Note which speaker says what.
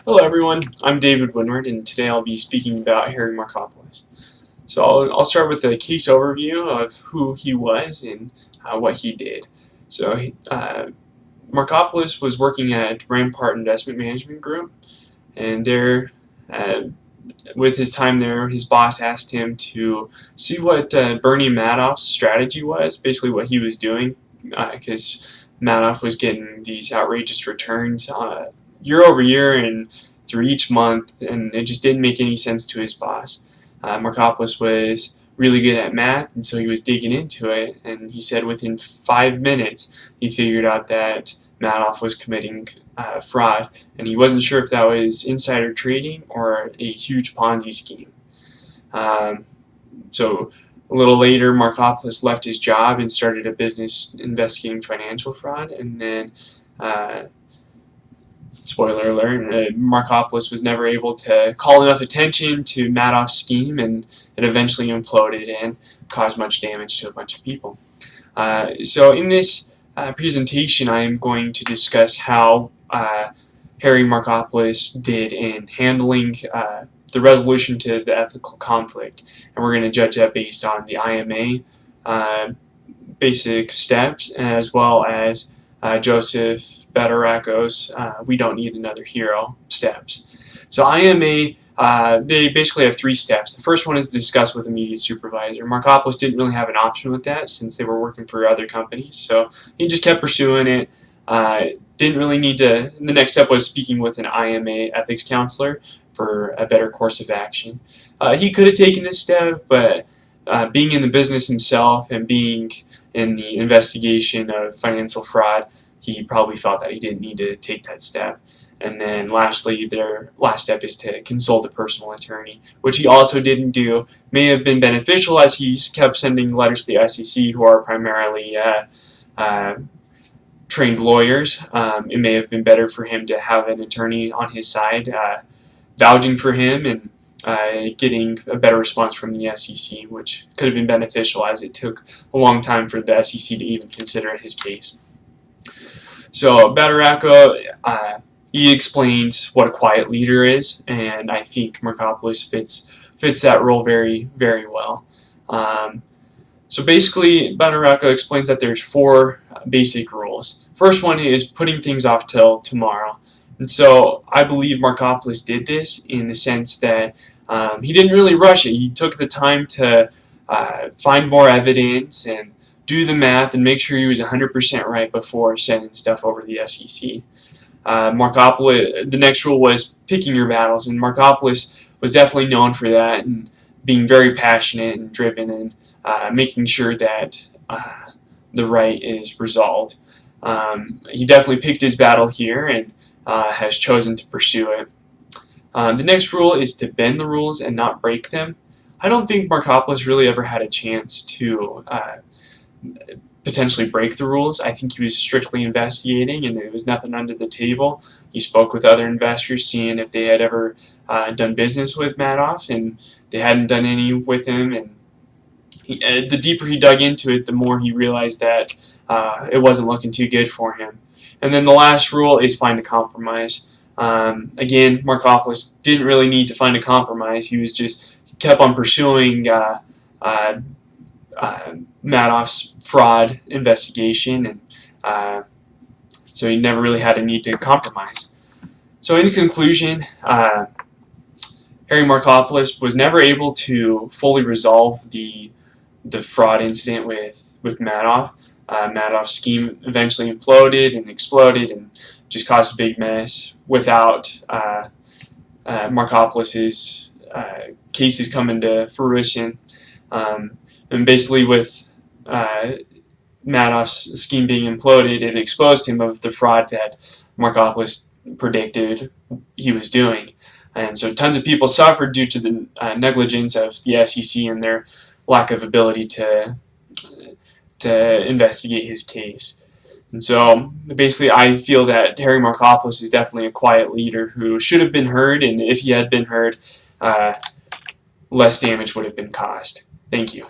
Speaker 1: Hello everyone, I'm David Winward, and today I'll be speaking about Harry Markopolos. So I'll start with a case overview of who he was and what he did. So Markopolos was working at Rampart Investment Management Group, and there, with his time there, his boss asked him to see what Bernie Madoff's strategy was, basically what he was doing, because Madoff was getting these outrageous returns year over year and through each month, and it just didn't make any sense to his boss. Markopolos was really good at math, and so he was digging into it, and he said within 5 minutes he figured out that Madoff was committing fraud, and he wasn't sure if that was insider trading or a huge Ponzi scheme. So a little later, Markopolos left his job and started a business investigating financial fraud, and then spoiler alert, Markopolos was never able to call enough attention to Madoff's scheme, and it eventually imploded and caused much damage to a bunch of people. So in this presentation, I am going to discuss how Harry Markopolos did in handling the resolution to the ethical conflict, and we're going to judge that based on the IMA basic steps, as well as Joseph Badaracco's "We Don't Need Another Hero" steps. So IMA, they basically have 3 steps. The first one is to discuss with immediate supervisor. Markopolos didn't really have an option with that since they were working for other companies, so he just kept pursuing it. Didn't really need to. The next step was speaking with an IMA ethics counselor for a better course of action. He could have taken this step, but being in the business himself and being in the investigation of financial fraud, he probably felt that he didn't need to take that step. And then lastly, their last step is to consult a personal attorney, which he also didn't do. May have been beneficial as he kept sending letters to the SEC, who are primarily trained lawyers. It may have been better for him to have an attorney on his side vouching for him and getting a better response from the SEC, which could have been beneficial as it took a long time for the SEC to even consider his case. So Badaracco, he explains what a quiet leader is, and I think Markopolos fits that role very, very well. So basically, Badaracco explains that there's 4 basic rules. First one is putting things off till tomorrow. And so I believe Markopolos did this in the sense that he didn't really rush it. He took the time to find more evidence and do the math and make sure he was 100% right before sending stuff over to the SEC. Markopolos, the next rule was picking your battles, and Markopolos was definitely known for that and being very passionate and driven and making sure that the right is resolved. He definitely picked his battle here and has chosen to pursue it. The next rule is to bend the rules and not break them. I don't think Markopolos really ever had a chance to potentially break the rules. I think he was strictly investigating, and there was nothing under the table. He spoke with other investors, seeing if they had ever done business with Madoff, and they hadn't done any with him. And the deeper he dug into it, the more he realized that it wasn't looking too good for him. And then the last rule is find a compromise. Again, Markopolos didn't really need to find a compromise. He kept on pursuing Madoff's fraud investigation, and so he never really had a need to compromise. So in conclusion, Harry Markopolos was never able to fully resolve the fraud incident with Madoff. Madoff's scheme eventually imploded and exploded and just caused a big mess without Markopolos' cases coming to fruition. And basically with Madoff's scheme being imploded, it exposed him of the fraud that Markopolos predicted he was doing. And so tons of people suffered due to the negligence of the SEC and their lack of ability to investigate his case. And so basically I feel that Harry Markopolos is definitely a quiet leader who should have been heard, and if he had been heard, less damage would have been caused. Thank you.